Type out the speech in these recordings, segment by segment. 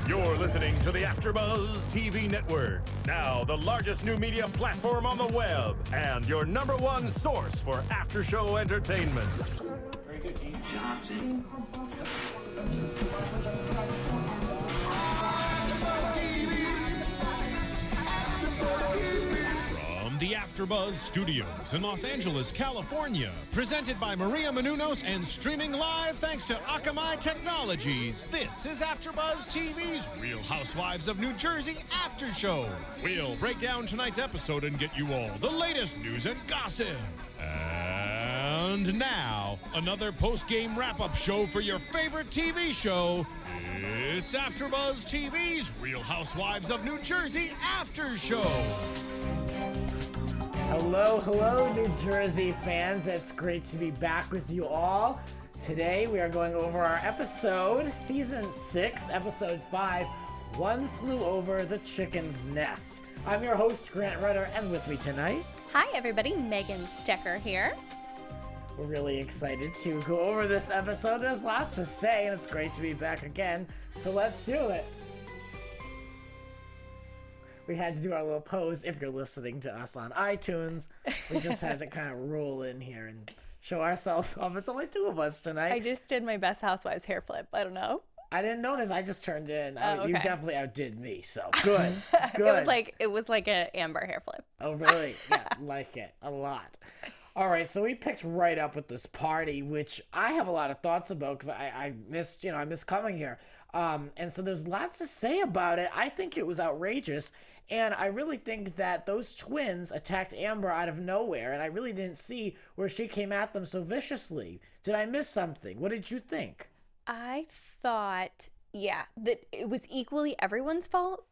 You're listening to the AFTERBUZZ TV network, now the largest new media platform on the web, and your #1 source for after-show entertainment. Very good, Keith. From the AFTERBUZZ Studios in Los Angeles, California, presented by Maria Menounos and streaming live thanks to Akamai Technologies. This is AFTERBUZZ TV's Real Housewives of New Jersey After Show. We'll break down tonight's episode and get you all the latest news and gossip. And now, another post-game wrap-up show for your favorite TV show. It's AFTERBUZZ TV's Real Housewives of New Jersey After Show. Hello, New Jersey fans. It's great to be back with you all. Today we are going over our episode, Season 6, Episode 5, One Flew Over the Chicken's Nest. I'm your host, Grant Rutter, and with me tonight... Hi, everybody. Megan Stecher here. We're really excited to go over this episode. There's lots to say, and it's great to be back again, so let's do it. We had to do our little pose. If you're listening to us on iTunes, we just had to kind of roll in here and show ourselves off. It's only two of us tonight. I just did my best housewives hair flip. I don't know. I didn't notice. I just turned in. Okay. You definitely outdid me, so good. Good. It was like an Amber hair flip. Oh, really? Yeah, like it a lot. All right, so we picked right up with this party, which I have a lot of thoughts about because I missed coming here. And so there's lots to say about it. I think it was outrageous. And I really think that those twins attacked Amber out of nowhere, and I really didn't see where she came at them so viciously. Did I miss something? What did you think? I thought, that it was equally everyone's fault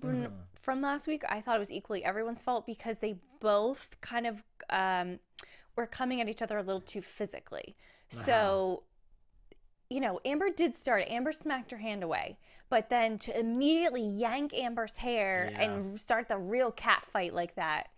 from last week. I thought it was equally everyone's fault because they both kind of were coming at each other a little too physically. So, Amber did start it. Amber smacked her hand away. But then to immediately yank Amber's hair and start the real cat fight like that,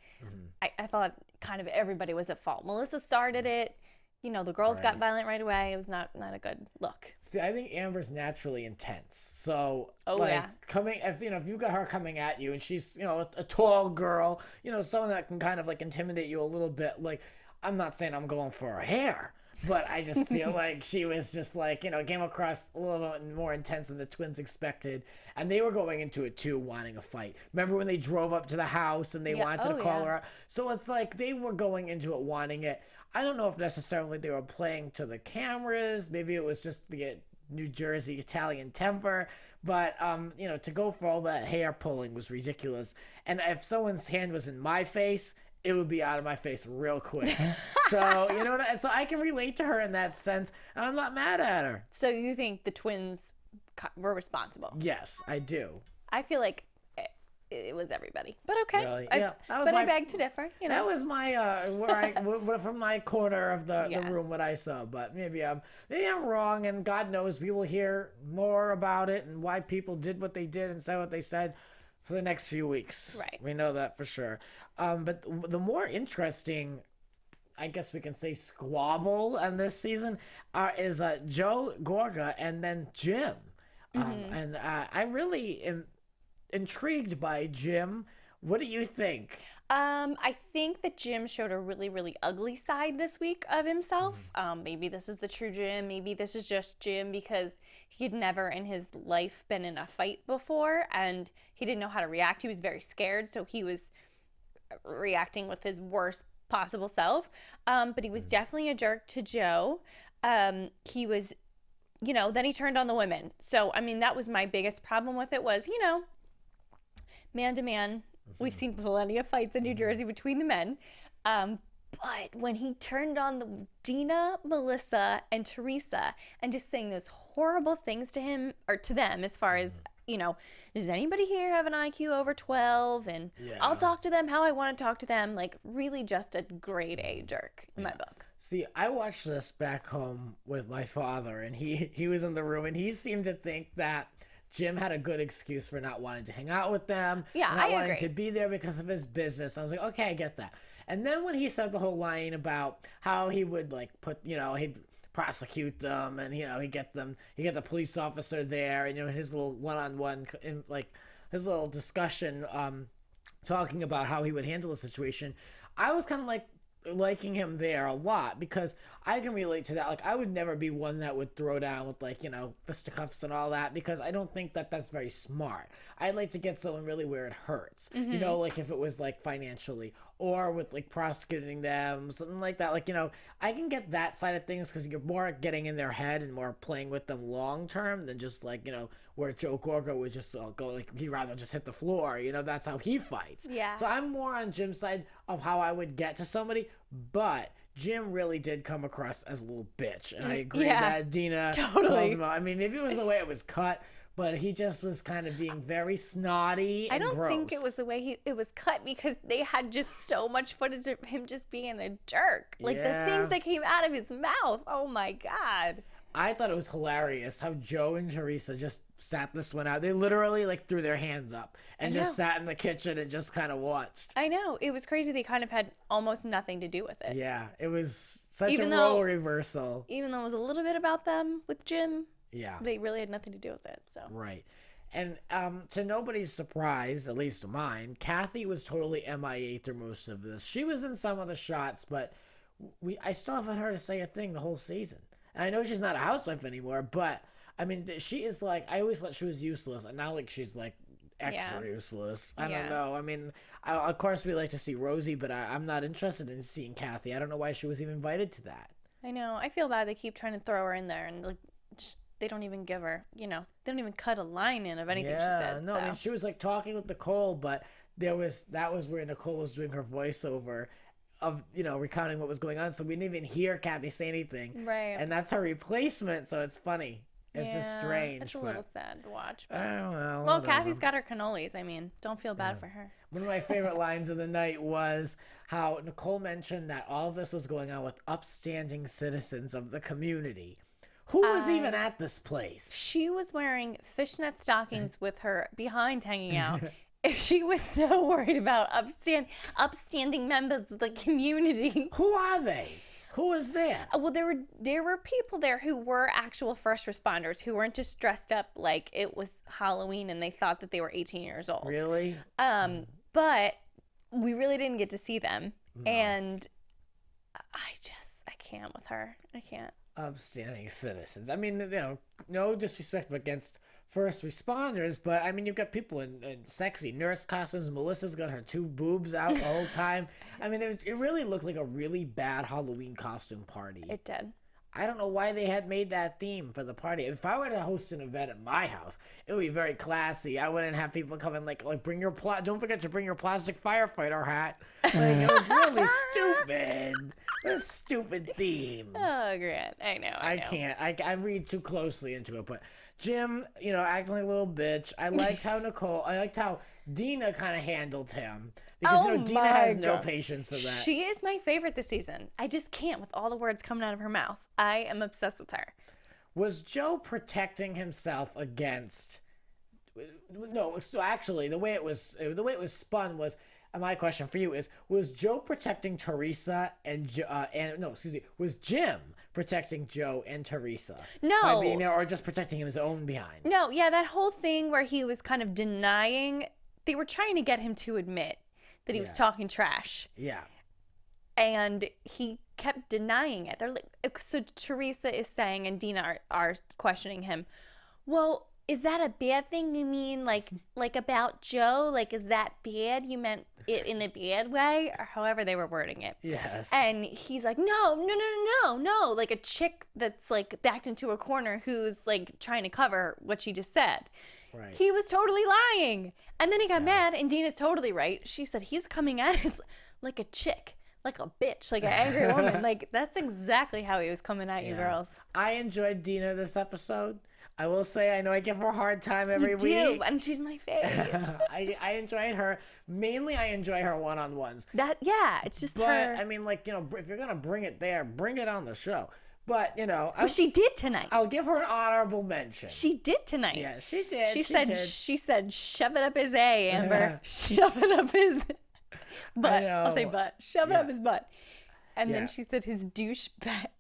I thought kind of everybody was at fault. Melissa started it. The girls got violent right away. It was not a good look. See, I think Amber's naturally intense. So, if you got her coming at you and she's, a tall girl, someone that can kind of like intimidate you a little bit, like, I'm not saying I'm going for her hair. But I just feel like she was just like, came across a little bit more intense than the twins expected. And they were going into it too, wanting a fight. Remember when they drove up to the house and they wanted to call her out? So it's like they were going into it wanting it. I don't know if necessarily they were playing to the cameras. Maybe it was just the New Jersey Italian temper. But, to go for all that hair pulling was ridiculous. And if someone's hand was in my face, it would be out of my face real quick. So, so I can relate to her in that sense, and I'm not mad at her. So you think the twins were responsible? Yes, I do. I feel like it was everybody, but okay. Really? I beg to differ. That was my from my corner of the room what I saw. But maybe I'm wrong, and God knows we will hear more about it and why people did what they did and said what they said for the next few weeks. Right. We know that for sure. But the more interesting, I guess we can say, squabble on this season is Joe, Gorga, and then Jim. And I really am intrigued by Jim. What do you think? I think that Jim showed a really, really ugly side this week of himself. Maybe this is the true Jim. Maybe this is just Jim because he'd never in his life been in a fight before and he didn't know how to react. He was very scared, so he was reacting with his worst possible self. But he was definitely a jerk to Joe. He was, then he turned on the women. So, that was my biggest problem with it was, man to man. We've seen plenty of fights in New Jersey between the men. But when he turned on the Dina, Melissa, and Teresa and just saying those horrible things to him or to them as far as, does anybody here have an IQ over 12? And I'll talk to them how I want to talk to them. Like, really just a grade A jerk in my book. See, I watched this back home with my father, and he was in the room, and he seemed to think that Jim had a good excuse for not wanting to hang out with them. Yeah, not I wanting agree. to be there because of his business. I was like, okay, I get that. And then when he said the whole line about how he would he'd prosecute them, and he get the police officer there, and his little one-on-one, like his little discussion, talking about how he would handle the situation. I was kind of liking him there a lot, because I can relate to that. Like, I would never be one that would throw down with fisticuffs and all that, because I don't think that that's very smart. I'd like to get someone really where it hurts, like if it was like financially, or with like prosecuting them, something like that. Like, I can get that side of things, because you're more getting in their head and more playing with them long term than just where Joe Gorga would just go, like, he'd rather just hit the floor. That's how he fights. Yeah. So I'm more on Jim's side of how I would get to somebody, but Jim really did come across as a little bitch, and I agree that Dina totally. him out. I mean, maybe it was the way it was cut, but he just was kind of being very snotty and gross. I don't think it was the way it was cut, because they had just so much footage of him just being a jerk. Like, the things that came out of his mouth. Oh my God. I thought it was hilarious how Joe and Teresa just sat this one out. They literally threw their hands up and just sat in the kitchen and just kind of watched. I know. It was crazy. They kind of had almost nothing to do with it. Yeah, it was such a role reversal. Even though it was a little bit about them with Jim, yeah, they really had nothing to do with it. So right. And to nobody's surprise, at least mine, Kathy was totally MIA through most of this. She was in some of the shots, but I still haven't heard her say a thing the whole season. And I know she's not a housewife anymore, but I mean, she is I always thought she was useless, and now she's extra useless. I don't know. I mean, of course we like to see Rosie, but I'm not interested in seeing Kathy. I don't know why she was even invited to that. I know. I feel bad. They keep trying to throw her in there, and they don't even give her, they don't even cut a line in of anything she said. No, I mean, she was talking with Nicole, but that was where Nicole was doing her voiceover of recounting what was going on, so we didn't even hear Kathy say anything, right? And that's her replacement, so it's funny. It's just strange. It's a little sad to watch, but well, Kathy's got her cannolis. I mean, don't feel bad for her. One of my favorite lines of the night was how Nicole mentioned that all of this was going on with upstanding citizens of the community. Who was even at this place? She was wearing fishnet stockings with her behind hanging out. If she was so worried about upstanding members of the community. Who are they? Who is there? Well, there were people there who were actual first responders who weren't just dressed up like it was Halloween and they thought that they were 18 years old. Really? But we really didn't get to see them. No. And I can't with her. I can't. Upstanding citizens. I mean, no disrespect against first responders, but I mean, you've got people in sexy nurse costumes. Melissa's got her 2 boobs out the whole time. I mean, it really looked like a really bad Halloween costume party. It did. I don't know why they had made that theme for the party. If I were to host an event at my house, it would be very classy. I wouldn't have people come in like bring your don't forget to bring your plastic firefighter hat. It was really stupid. It was a stupid theme. Oh, Grant, I know. I can't. I read too closely into it, but Jim, acting like a little bitch. I liked how Dina kind of handled him. Because, Dina has no patience for that. She is my favorite this season. I just can't with all the words coming out of her mouth. I am obsessed with her. Was Joe protecting himself against... No, so actually, the way it was spun was... my question for you is, was Joe protecting Teresa was Jim protecting Joe and Teresa? No. By being there, or just protecting his own behind? No, yeah, that whole thing where he was kind of denying... They were trying to get him to admit that he was talking trash. Yeah. And he kept denying it. They're so Teresa is saying, and Dina are questioning him, well, is that a bad thing? You mean like about Joe? Like, is that bad? You meant it in a bad way? Or however they were wording it. Yes. And he's like, no. Like a chick that's backed into a corner who's trying to cover what she just said. Right. He was totally lying. And then he got mad, and Dina's totally right. She said, he's coming at us like a chick, like a bitch, like an angry woman. That's exactly how he was coming at you girls. I enjoyed Dina this episode. I will say, I know I give her a hard time every week. You do, and she's my fave. I enjoyed her. Mainly, I enjoy her one-on-ones. It's just her. But, I mean, if you're going to bring it there, bring it on the show. But, she did tonight. I'll give her an honorable mention. She did tonight. Yeah, she did. She said, shove it up his A, Amber. Shove it up his butt. I'll say butt. Shove it up his butt. And then she said his douche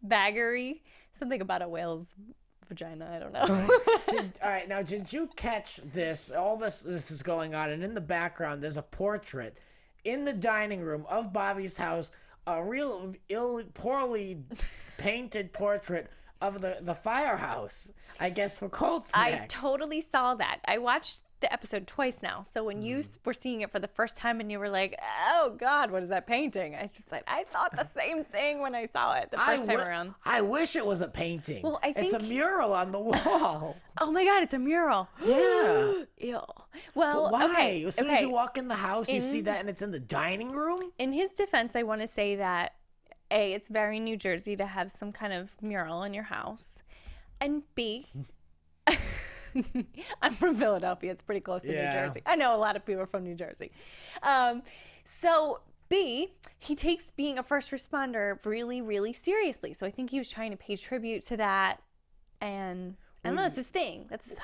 baggery Something about a whale's vagina. I don't know. All right, now did you catch this? All this is going on, and in the background there's a portrait in the dining room of Bobby's house, a real poorly painted portrait of the firehouse, I guess, for cold snack. I totally saw that. I watched the episode twice now. So when you were seeing it for the first time and you were like, oh God, what is that painting? I thought the same thing when I saw it the first time around. I wish it was a painting. Well, I think it's a mural on the wall. Oh my God, it's a mural. Yeah. Ew. Well, but why? okay. As soon as you walk in the house, you see that and it's in the dining room? In his defense, I want to say that A, it's very New Jersey to have some kind of mural in your house. And B, I'm from Philadelphia. It's pretty close to New Jersey. I know a lot of people are from New Jersey. So B, he takes being a first responder really, really seriously. So I think he was trying to pay tribute to that. And I don't know, it's his thing. That's his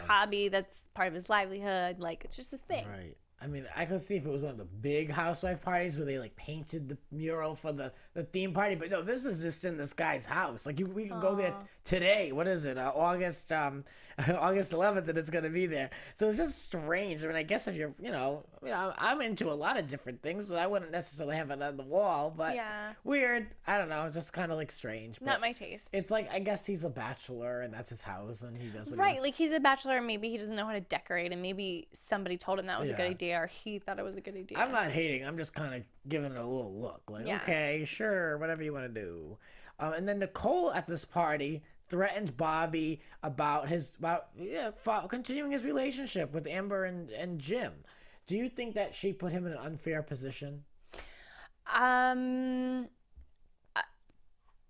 hobby. That's part of his livelihood. Like, it's just his thing. Right. I mean, I could see if it was one of the big housewife parties where they like painted the mural for the theme party, but no, this is just in this guy's house. Like we can go there today. What is it? August 11th, and it's gonna be there. So it's just strange. I mean, I guess if you're, I'm into a lot of different things, but I wouldn't necessarily have it on the wall. But weird. I don't know. Just kind of like strange. Not my taste. It's like, I guess he's a bachelor and that's his house and he does what he wants. Like he's a bachelor and maybe he doesn't know how to decorate and maybe somebody told him that was a good idea or he thought it was a good idea. I'm not hating. I'm just kind of giving it a little look. Like, okay, sure, whatever you want to do. And then Nicole at this party threatened Bobby about continuing his relationship with Amber and Jim. Do you think that she put him in an unfair position?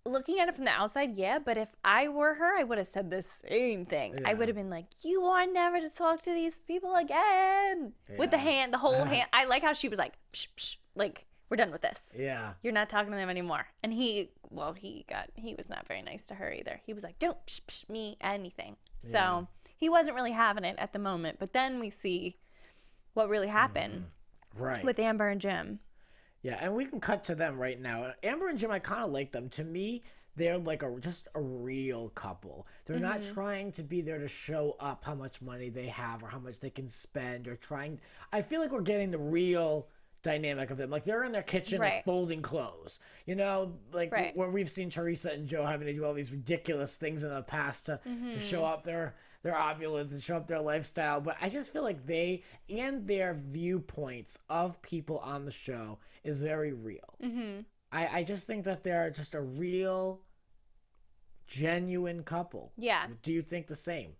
Looking at it from the outside, yeah, but if I were her, I would have said the same thing. I would have been like, you are never to talk to these people again. With the whole hand. I like how she was like, psh, psh, like, we're done with this. Yeah. You're not talking to them anymore. And he was not very nice to her either. He was like, don't psh, psh, me anything. So he wasn't really having it at the moment. But then we see what really happened with Amber and Jim. Yeah, and we can cut to them right now. Amber and Jim, I kind of like them. To me, they're like just a real couple. They're not trying to be there to show up how much money they have or how much they can spend or trying. I feel like we're getting the real dynamic of them. Like they're in their kitchen like folding clothes, where we've seen Teresa and Joe having to do all these ridiculous things in the past to show up their opulence and show up their lifestyle. But I just feel like they and their viewpoints of people on the show is very real. I just think that they're just a real, genuine couple. Yeah. Do you think the same?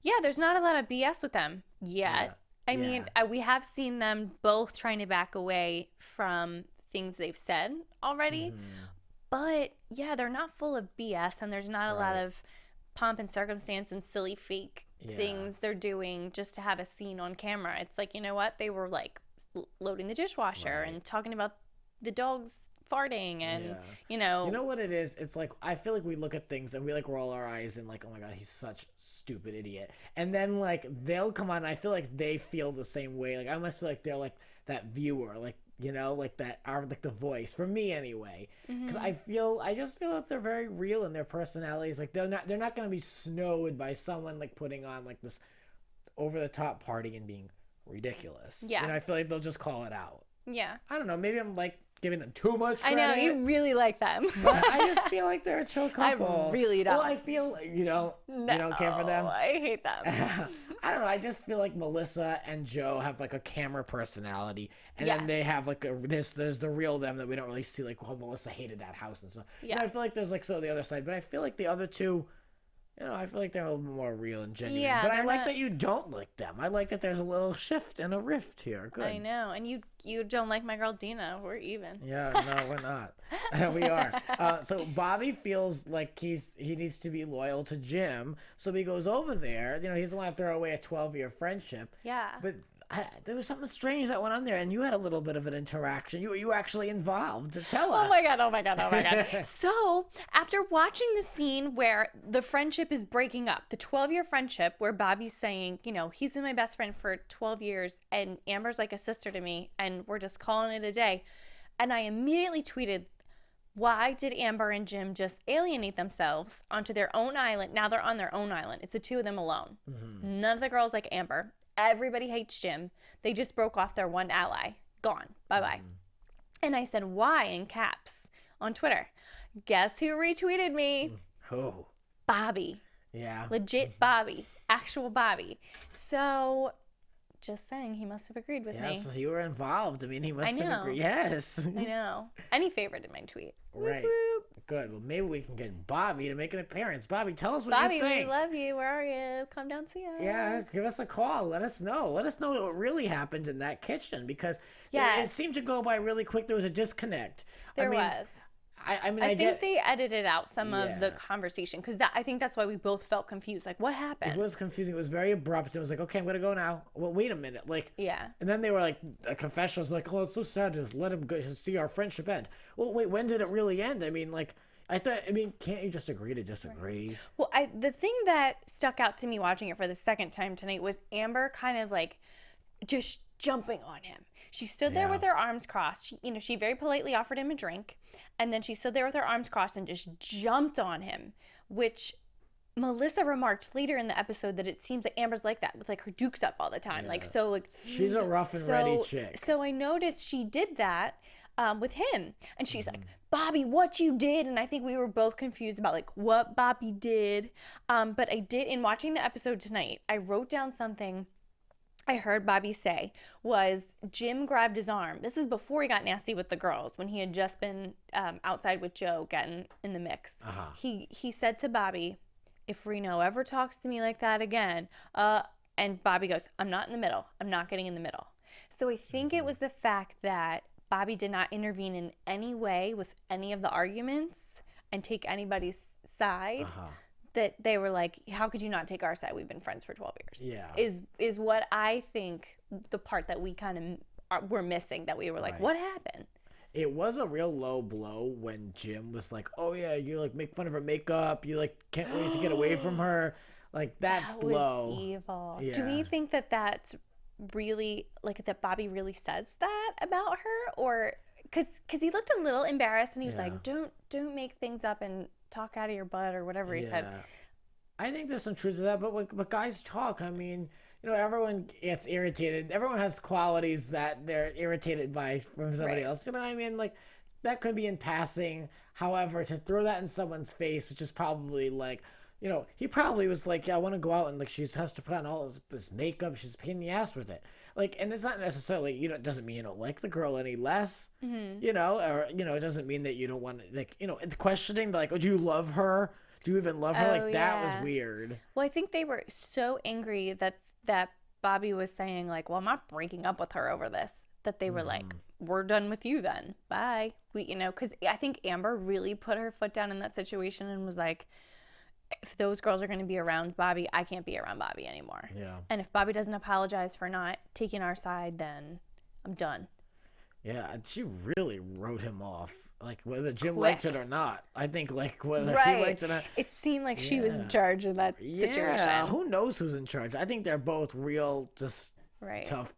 Yeah, there's not a lot of BS with them yet. Yeah. I mean, we have seen them both trying to back away from things they've said already. But, yeah, they're not full of BS, and there's not a lot of pomp and circumstance and silly fake things they're doing just to have a scene on camera. It's like, you know what? They were, like, loading the dishwasher and talking about the dogs farting and, you know what it is? It's like, I feel like we look at things and we, like, roll our eyes and, like, oh, my God, he's such a stupid idiot. And then, like, they'll come on and I feel like they feel the same way. Like, I almost feel like they're, like, that viewer, like, like that are like the voice for me anyway, because I just feel that they're very real in their personalities. Like they're not going to be snowed by someone like putting on like this over the top party and being ridiculous. Yeah, I feel like they'll just call it out. Yeah, I don't know. Maybe I'm like giving them too much credit. I know you really like them, but I just feel like they're a chill couple. I really don't. Well, I feel like, you don't care for them. I hate them. I don't know. I just feel like Melissa and Joe have like a camera personality, and then they have like there's the real them that we don't really see. Like, oh, Melissa hated that house and stuff. Yeah, I feel like there's like the other side, but I feel like the other two. I feel like they're a little more real and genuine. Yeah, but I like that you don't like them. I like that there's a little shift and a rift here. Good. I know. And you don't like my girl Dina. We're even. Yeah, no, we're not. We are. So Bobby feels like he needs to be loyal to Jim. So he goes over there. He doesn't want to throw away a 12-year friendship. Yeah. But there was something strange that went on there, and you had a little bit of an interaction. You were actually involved. To tell us. Oh my god. So after watching the scene where the friendship is breaking up, the 12-year friendship where Bobby's saying, he's been my best friend for 12 years, and Amber's like a sister to me, and we're just calling it a day. And I immediately tweeted, why did Amber and Jim just alienate themselves onto their own island? Now they're on their own island. It's the two of them alone. Mm-hmm. None of the girls like Amber. Everybody hates Jim. They just broke off their one ally. Gone. Bye-bye. Mm-hmm. And I said, why, in caps on Twitter. Guess who retweeted me? Who? Bobby. Yeah. Legit Bobby. Actual Bobby. So... just saying, he must have agreed with me. Yes, you were involved. I mean, he must have agreed. Yes. I know. And he favorited my tweet. Right. Whoop, whoop. Good. Well, maybe we can get Bobby to make an appearance. Bobby, tell us what you think. Bobby, we love you. Where are you? Come down, see us. Yeah, give us a call. Let us know. Let us know what really happened in that kitchen, because it seemed to go by really quick. There was a disconnect. There was. I think they edited out some of the conversation, because I think that's why we both felt confused. Like, what happened? It was confusing. It was very abrupt. It was like, okay, I'm gonna go now. Well, wait a minute. Like, yeah. And then they were like, the confessionals were like, oh, it's so sad to just let him go, just see our friendship end. Well, wait, when did it really end? I mean, like, can't you just agree to disagree? Right. Well, the thing that stuck out to me watching it for the second time tonight was Amber kind of like just jumping on him. She stood there with her arms crossed. She very politely offered him a drink, and then she stood there with her arms crossed and just jumped on him, which Melissa remarked later in the episode that it seems like Amber's like that, with like her dukes up all the time. Yeah. She's a rough and ready chick. So I noticed she did that with him, and she's like, Bobby, what you did? And I think we were both confused about like what Bobby did. But I did, in watching the episode tonight, I wrote down something I heard Bobby say was Jim grabbed his arm. This is before he got nasty with the girls, when he had just been outside with Joe getting in the mix. Uh-huh. He said to Bobby, if Reno ever talks to me like that again, and Bobby goes, I'm not in the middle. I'm not getting in the middle. So I think it was the fact that Bobby did not intervene in any way with any of the arguments and take anybody's side. Uh-huh. That they were like, how could you not take our side? We've been friends for 12 years. Yeah. Is what I think the part that we kind of were missing, that we were like, what happened? It was a real low blow when Jim was like, oh yeah, you like make fun of her makeup. You like can't wait to get away from her. Like that's that low. Was evil. Yeah. Do we think that that's really, like, that Bobby really says that about her? Or, cause he looked a little embarrassed, and he was like, don't make things up and talk out of your butt, or whatever he said. I think there's some truth to that, but guys talk. I mean, everyone gets irritated. Everyone has qualities that they're irritated by from somebody else. You know what I mean? Like, that could be in passing. However, to throw that in someone's face, which is probably like, he probably was like, yeah, I want to go out, and like she has to put on all this makeup. She's a pain in the ass with it. Like, and it's not necessarily, it doesn't mean you don't like the girl any less, or, it doesn't mean that you don't want to, like, it's questioning, like, oh, do you love her? Do you even love her? That was weird. Well, I think they were so angry that Bobby was saying, like, well, I'm not breaking up with her over this, that they were like, we're done with you then. Bye. Because I think Amber really put her foot down in that situation and was like, if those girls are going to be around Bobby, I can't be around Bobby anymore. Yeah. And if Bobby doesn't apologize for not taking our side, then I'm done. Yeah, she really wrote him off. Like, whether Jim liked it or not. I think, like, whether he liked it or not. It seemed like she was in charge of that situation. Yeah, who knows who's in charge? I think they're both real, just tough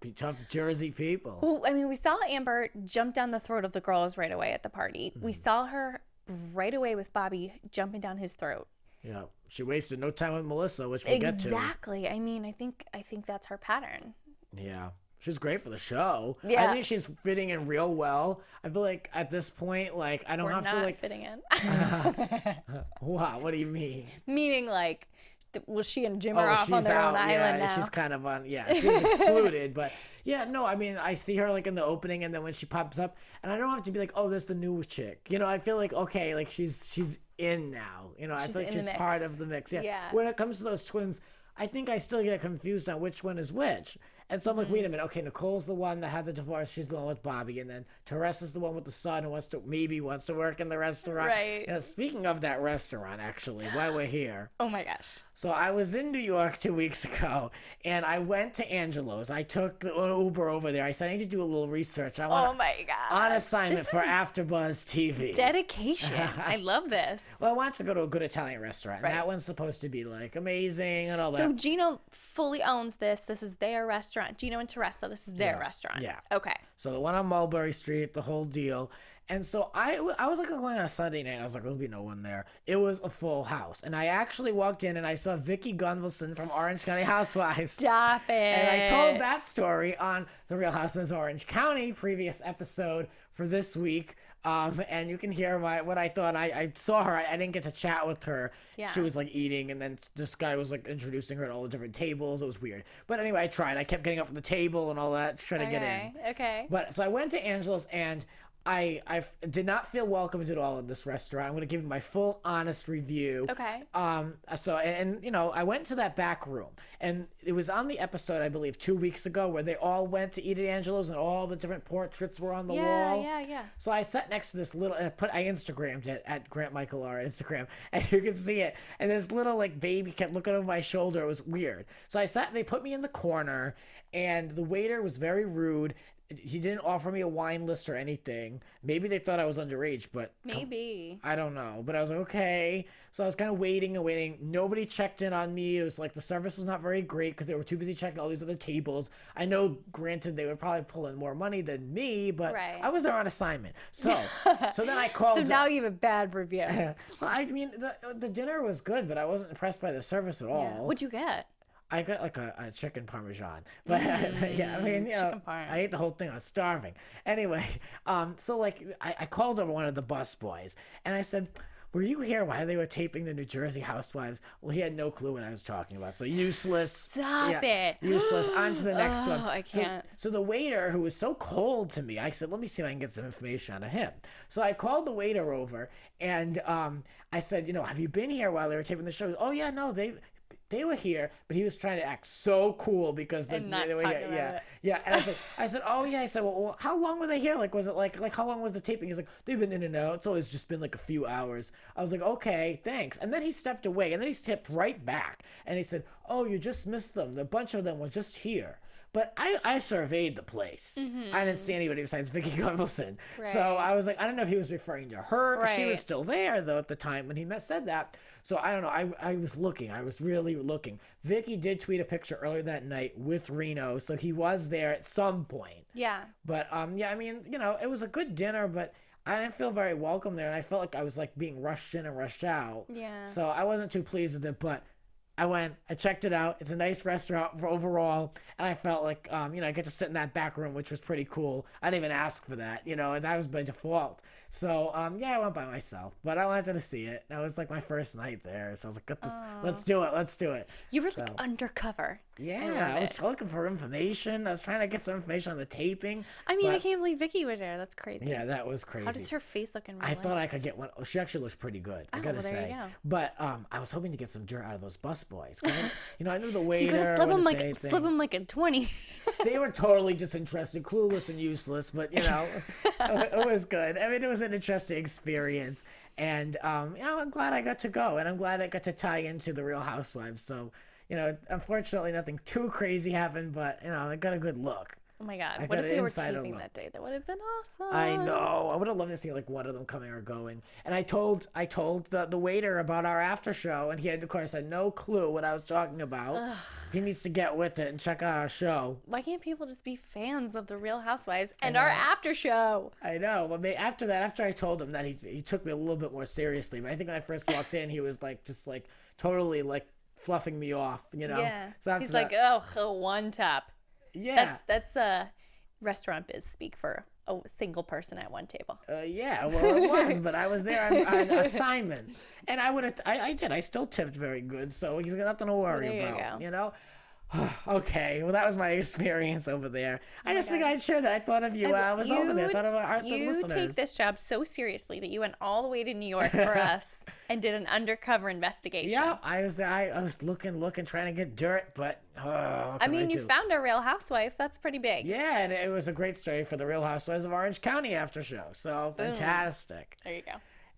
Jersey people. Well, I mean, we saw Amber jump down the throat of the girls right away at the party. We saw her right away with Bobby jumping down his throat. Yeah, she wasted no time with Melissa, which we'll get to. Exactly. I mean, I think that's her pattern. Yeah. She's great for the show. Yeah. I think she's fitting in real well. I feel like at this point, like, I don't have to, like... fitting in. Wow, what do you mean? Meaning, like, well, she and Jim are off on their own island now. She's kind of on... Yeah, she's excluded, but... Yeah, no, I mean, I see her, like, in the opening, and then when she pops up, and I don't have to be like, oh, this is the new chick. I feel like, okay, like, she's in now. I feel like she's part of the mix. Yeah. When it comes to those twins, I think I still get confused on which one is which. And so I'm like, wait a minute. Okay, Nicole's the one that had the divorce. She's the one with Bobby. And then Teresa's the one with the son who wants to work in the restaurant. Right. Speaking of that restaurant, actually, while we're here. Oh, my gosh. So I was in New York 2 weeks ago, and I went to Angelo's. I took the Uber over there. I said, I need to do a little research. Oh, my God. On assignment for AFTERBUZZ TV. Dedication. I love this. Well, I wanted to go to a good Italian restaurant. Right. That one's supposed to be, like, amazing and all that. So Gino fully owns this. This is their restaurant. restaurant. Gino and Teresa, this is their restaurant. Yeah. Okay. So the one on Mulberry Street, the whole deal. And so I was like going on a Sunday night. I was like, there'll be no one there. It was a full house. And I actually walked in and I saw Vicki Gunvalson from Orange County Housewives. Stop it. And I told that story on the Real Housewives of Orange County previous episode for this week. And you can hear what I thought. I saw her. I didn't get to chat with her. Yeah. She was like eating, and then this guy was like introducing her at all the different tables. It was weird. But anyway, I tried. I kept getting up from the table and all that, trying to get in. Okay. But so I went to Angela's, and I did not feel welcomed at all in this restaurant. I'm going to give you my full honest review. Okay. So, and you know, I went to that back room, and it was on the episode, I believe, 2 weeks ago, where they all went to eat at Angelo's and all the different portraits were on the wall. Yeah. So I sat next to this little, and I Instagrammed it at Grant Michael R Instagram, and you can see it. And this little like baby kept looking over my shoulder. It was weird. So I sat, they put me in the corner, and the waiter was very rude. He didn't offer me a wine list or anything. Maybe they thought I was underage, but maybe. I don't know. But I was like, okay. So I was kind of waiting and waiting. Nobody checked in on me. It was like the service was not very great because they were too busy checking all these other tables. I know, granted, they would probably pull in more money than me, but I was there on assignment. So then I called. So now you have a bad review. Well, I mean, the dinner was good, but I wasn't impressed by the service at all. Yeah. What'd you get? I got like a chicken parmesan, but yeah, I mean, you know, I ate the whole thing. I was starving. Anyway, so like I called over one of the bus boys and I said, were you here while they were taping the New Jersey Housewives? Well, he had no clue what I was talking about. So useless. Stop it. Useless. On to the next one. I can't. So the waiter, who was so cold to me, I said, let me see if I can get some information out of him. So I called the waiter over and I said, you know, have you been here while they were taping the show? Oh, yeah, no, they were here, but he was trying to act so cool because they were here. Yeah. And I said, oh yeah. I said, well, how long were they here? Like, was it like how long was the taping? He's like, they've been in and out. It's always just been like a few hours. I was like, okay, thanks. And then he stepped away, and then he stepped right back, and he said, oh, you just missed them. A bunch of them were just here. But I surveyed the place. Mm-hmm. I didn't see anybody besides Vicki Gunvalson. Right. So I was like, I don't know if he was referring to her. Right. She was still there, though, at the time when he said that. So I don't know. I was looking. I was really looking. Vicki did tweet a picture earlier that night with Reno. So he was there at some point. Yeah. But, yeah, I mean, you know, it was a good dinner, but I didn't feel very welcome there. And I felt like I was, like, being rushed in and rushed out. Yeah. So I wasn't too pleased with it, but I went, I checked it out. It's a nice restaurant overall. And I felt like, you know, I get to sit in that back room, which was pretty cool. I didn't even ask for that, you know, and that was by default. So, yeah, I went by myself, but I wanted to see it. That was like my first night there. So I was like, get this, let's do it. You were like undercover. Yeah, I was looking for information. I was trying to get some information on the taping. I mean, I can't believe Vicki was there. That's crazy. Yeah, that was crazy. How does her face look in real life? I thought I could get one. Oh, she actually looks pretty good, I gotta say. You go. But I was hoping to get some dirt out of those bus boys. You know, I knew the waiter. So you gotta slip them like a 20. They were totally disinterested, clueless, and useless. But you know, it was good. I mean, it was an interesting experience, and you know, I'm glad I got to go, and I'm glad I got to tie into the Real Housewives. So, you know, unfortunately, nothing too crazy happened, but you know, I got a good look. Oh my God! What if they were taping that day? That would have been awesome. I know. I would have loved to see like one of them coming or going. And I told the waiter about our after show, and he had, of course, had no clue what I was talking about. Ugh. He needs to get with it and check out our show. Why can't people just be fans of the Real Housewives and our after show? I know. But after that, after I told him that, he took me a little bit more seriously. But I think when I first walked in, he was like just like totally like fluffing me off, you know. Yeah. So he's like, oh, one tap. Yeah, that's restaurant biz speak for a single person at one table. Yeah, well, it was, but I was there on assignment, and I did. I still tipped very good, so he's got nothing to worry about. You know. Okay, well, that was my experience over there. I just figured I'd share that. I thought of you. I was over there. I thought of our listeners. You take this job so seriously that you went all the way to New York for us and did an undercover investigation. Yeah, I was there. I was looking, trying to get dirt, but I mean, you found a Real Housewife. That's pretty big. Yeah, and it was a great story for the Real Housewives of Orange County after show. So fantastic. There you go.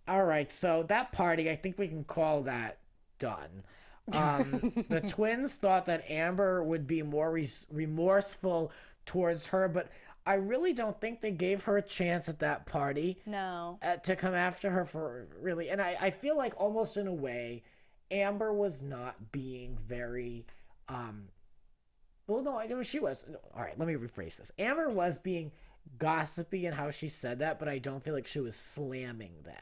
All right, so that party, I think we can call that done. The twins thought that Amber would be more remorseful towards her, but I really don't think they gave her a chance at that party. No. To come after her for really. And I feel like almost in a way, Amber was not being very Well, no, I know she was. No, all right, let me rephrase this. Amber was being gossipy in how she said that, but I don't feel like she was slamming them.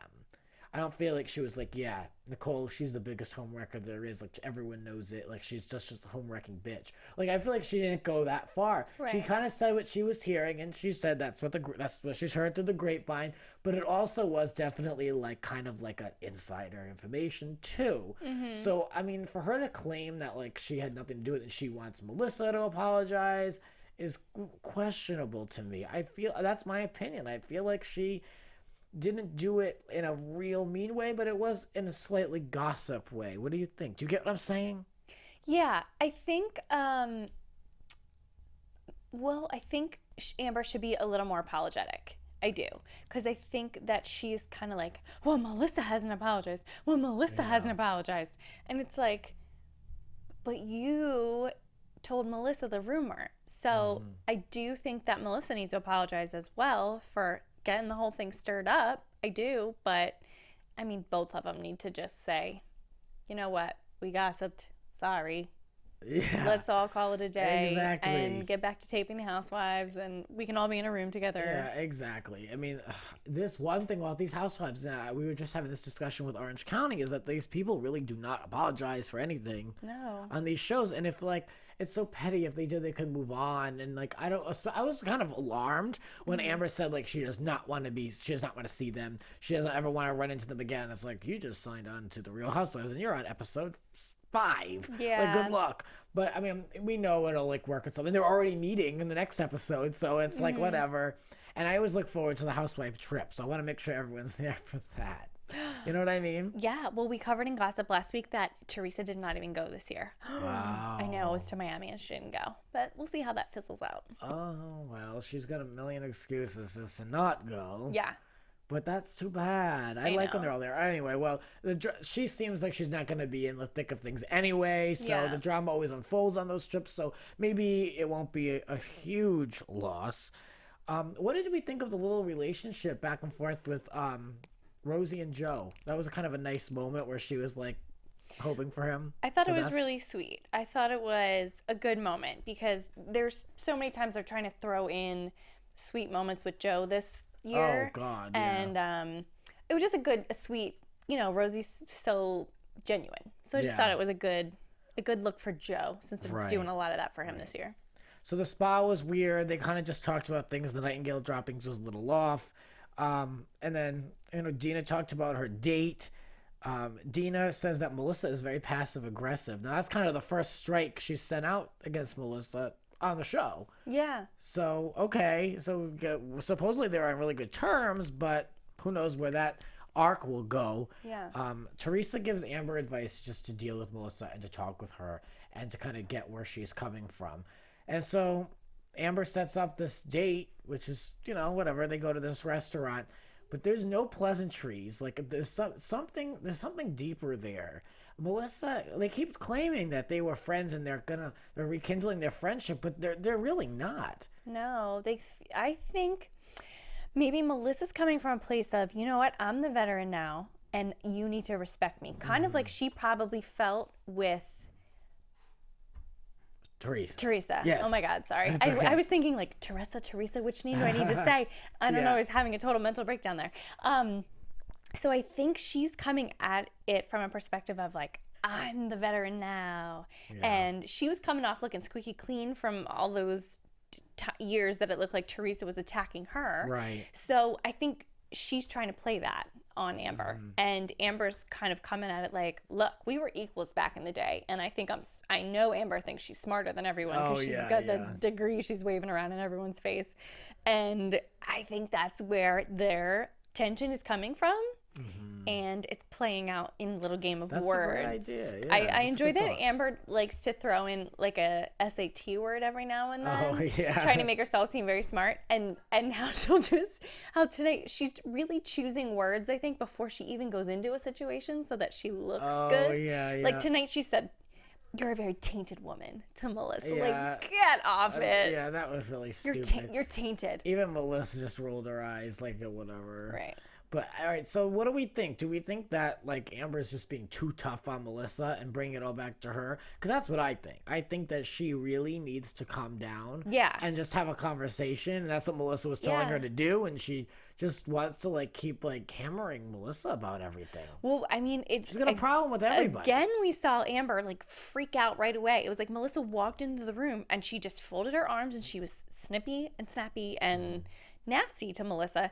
I don't feel like she was like, yeah, Nicole, she's the biggest homewrecker there is. Like, everyone knows it. Like, she's just a homewrecking bitch. Like, I feel like she didn't go that far. Right. She kind of said what she was hearing, and she said that's what she's heard through the grapevine. But it also was definitely, like, kind of like an insider information, too. Mm-hmm. So, I mean, for her to claim that, like, she had nothing to do with it and she wants Melissa to apologize is questionable to me. I feel, that's my opinion. I feel like she didn't do it in a real mean way, but it was in a slightly gossip way. What do you think? Do you get what I'm saying? Yeah, I think, I think Amber should be a little more apologetic. I do. Because I think that she's kind of like, well, Melissa hasn't apologized. Well, Melissa hasn't apologized. And it's like, but you told Melissa the rumor. So I do think that Melissa needs to apologize as well for getting the whole thing stirred up. I do, but I mean, both of them need to just say, you know what, we gossiped, sorry. Yeah. Let's all call it a day. Exactly. And get back to taping the Housewives, and we can all be in a room together. Yeah, exactly. I mean, this one thing about these Housewives, we were just having this discussion with Orange County, is that these people really do not apologize for anything on these shows. And if, like, it's so petty. If they did, they could move on. And, like, I was kind of alarmed when Amber said, like, she does not want to see them. She doesn't ever want to run into them again. It's like, you just signed on to the Real Housewives and you're on episode 5. Yeah. Like, good luck. But, I mean, we know it'll, like, work at something. They're already meeting in the next episode, so it's like, whatever. And I always look forward to the housewife trip, so I want to make sure everyone's there for that. You know what I mean? Yeah. Well, we covered in gossip last week that Teresa did not even go this year. Wow. I know. It was to Miami and she didn't go. But we'll see how that fizzles out. Oh, well, she's got a million excuses to not go. Yeah. But that's too bad. I like when they're all there. Anyway, well, she seems like she's not going to be in the thick of things anyway. So the drama always unfolds on those trips. So maybe it won't be a huge loss. What did we think of the little relationship back and forth with Rosie and Joe? That was kind of a nice moment where she was like hoping for him. I thought it was really sweet. I thought it was a good moment because there's so many times they're trying to throw in sweet moments with Joe this year. Oh God! Yeah. And it was just a sweet. You know, Rosie's so genuine. So I just thought it was a good look for Joe since they're doing a lot of that for him this year. So the spa was weird. They kind of just talked about things. The Nightingale droppings was a little off. And then, you know, Dina talked about her date. Dina says that Melissa is very passive aggressive. Now that's kind of the first strike she's sent out against Melissa on the show. Yeah. So, okay. So supposedly they're on really good terms, but who knows where that arc will go. Yeah. Teresa gives Amber advice just to deal with Melissa and to talk with her and to kind of get where she's coming from. And so Amber sets up this date, which is, you know, whatever. They go to this restaurant, but there's no pleasantries. Like there's something deeper there. Melissa, they keep claiming that they were friends and they're rekindling their friendship, but they're really not. No, I think maybe Melissa's coming from a place of, you know what, I'm the veteran now and you need to respect me. Kind of like she probably felt with Teresa. Yes. Oh my God, sorry. Okay. I was thinking like Teresa, which name do I need to say? I don't know, I was having a total mental breakdown there. So I think she's coming at it from a perspective of like, I'm the veteran now. Yeah. And she was coming off looking squeaky clean from all those years that it looked like Teresa was attacking her. Right. So I think she's trying to play that on Amber. And Amber's kind of coming at it like, look, we were equals back in the day. And I know Amber thinks she's smarter than everyone because she's got the degree she's waving around in everyone's face. And I think that's where their tension is coming from. And it's playing out in a little game of words. That's a good idea. Yeah, I enjoy that Amber likes to throw in like a SAT word every now and then, trying to make herself seem very smart. And how tonight she's really choosing words, I think, before she even goes into a situation so that she looks good. Yeah. Like tonight she said, "You're a very tainted woman" to Melissa. Like, get off it. Yeah, that was really stupid. You're tainted. Even Melissa just rolled her eyes like, whatever. Right. But all right, so what do we think? Do we think that like Amber's just being too tough on Melissa and bringing it all back to her? Because that's what I think. I think that she really needs to calm down, and just have a conversation. And that's what Melissa was telling her to do, and she just wants to like keep like hammering Melissa about everything. Well, I mean, she's got a problem with everybody. Again, we saw Amber like freak out right away. It was like Melissa walked into the room and she just folded her arms and she was snippy and snappy and nasty to Melissa.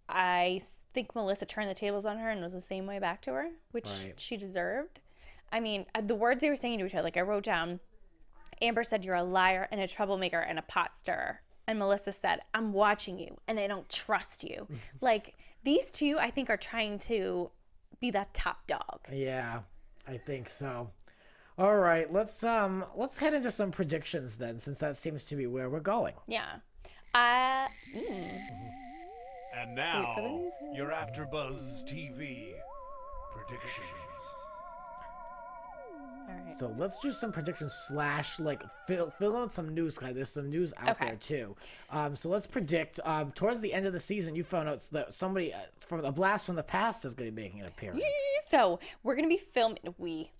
I think Melissa turned the tables on her and was the same way back to her, which she deserved. I mean, the words they were saying to each other, like I wrote down, Amber said, "You're a liar and a troublemaker and a pot stirrer." And Melissa said, "I'm watching you and I don't trust you." Like these two, I think, are trying to be that top dog. Yeah, I think so. All right, let's head into some predictions then, since that seems to be where we're going. Yeah. And now, your AfterBuzz TV predictions. All right. So let's do some predictions / like fill out some news, guys. There's some news out there too. So let's predict. Towards the end of the season, you found out that somebody from a blast from the past is going to be making an appearance. So we're going to be filming,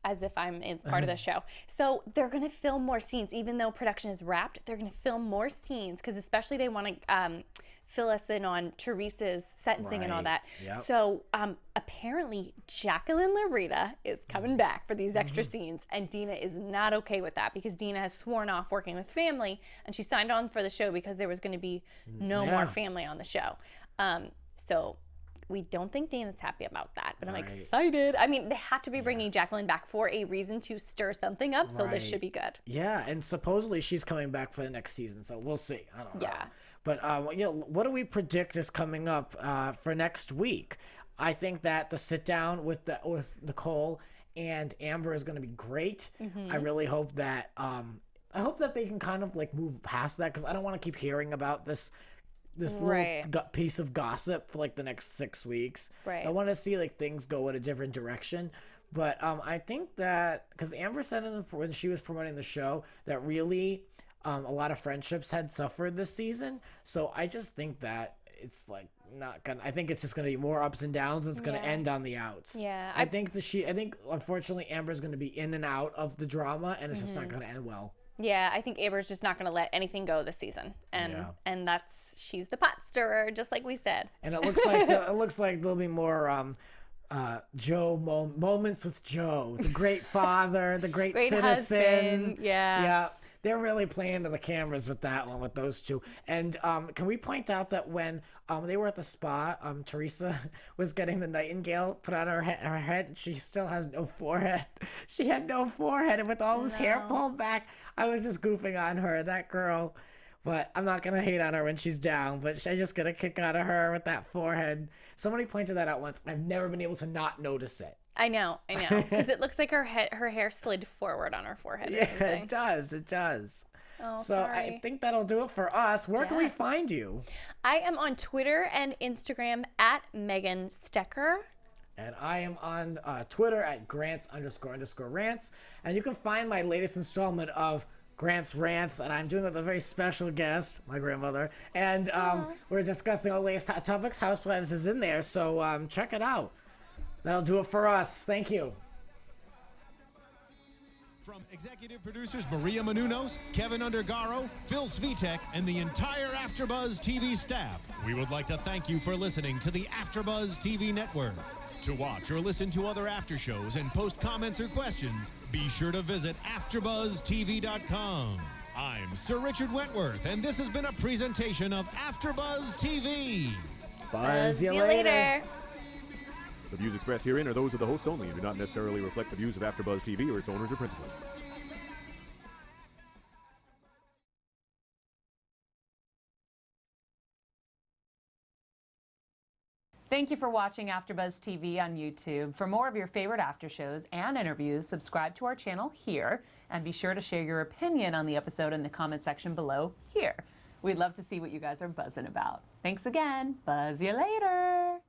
as if I'm in part of the show. So they're going to film more scenes, even though production is wrapped. They're going to film more scenes because especially they want to fill us in on Teresa's sentencing and all that. Yep. So apparently Jacqueline Larita is coming back for these extra scenes, and Dina is not okay with that because Dina has sworn off working with family, and she signed on for the show because there was going to be no more family on the show. So we don't think Dina's happy about that, but I'm excited. I mean, they have to be bringing Jacqueline back for a reason to stir something up, so this should be good. Yeah, and supposedly she's coming back for the next season, so we'll see. I don't know. Yeah. But what do we predict is coming up for next week? I think that the sit down with Nicole and Amber is going to be great. I really hope that they can kind of like move past that, because I don't want to keep hearing about this little piece of gossip for like the next 6 weeks. I want to see like things go in a different direction. But I think that because Amber said when she was promoting the show that really a lot of friendships had suffered this season. So I just think that it's like not gonna. I think it's just gonna be more ups and downs. It's gonna end on the outs. Yeah, I think unfortunately Amber's gonna be in and out of the drama, and it's just not gonna end well. Yeah, I think Amber's just not going to let anything go this season, and she's the pot stirrer, just like we said. And it looks like there'll be more Joe moments with Joe, the great father, the great citizen. Husband. Yeah. They're really playing to the cameras with that one, with those two. And can we point out that when they were at the spa, Teresa was getting the nightingale put on her head. She still has no forehead. She had no forehead, and with all this hair pulled back, I was just goofing on her, that girl. But I'm not going to hate on her when she's down, but I just get a kick out of her with that forehead. Somebody pointed that out once. I've never been able to not notice it. I know, because it looks like her hair slid forward on her forehead. Yeah, it does. Oh, so sorry. I think that'll do it for us. Where can we find you? I am on Twitter and Instagram at Megan Stecher. And I am on Twitter at Grants__rants. And you can find my latest installment of Grant's Rants, and I'm doing it with a very special guest, my grandmother. And we're discussing all the latest hot topics. Housewives is in there, so check it out. That'll do it for us. Thank you. From executive producers Maria Menounos, Kevin Undergaro, Phil Svitek, and the entire AfterBuzz TV staff, we would like to thank you for listening to the AfterBuzz TV network. To watch or listen to other after shows and post comments or questions, be sure to visit AfterBuzzTV.com. I'm Sir Richard Wentworth, and this has been a presentation of AfterBuzz TV. Buzz you later. The views expressed herein are those of the hosts only and do not necessarily reflect the views of AfterBuzz TV or its owners or principals. Thank you for watching AfterBuzz TV on YouTube. For more of your favorite after shows and interviews, subscribe to our channel here, and be sure to share your opinion on the episode in the comment section below here. We'd love to see what you guys are buzzing about. Thanks again. Buzz you later.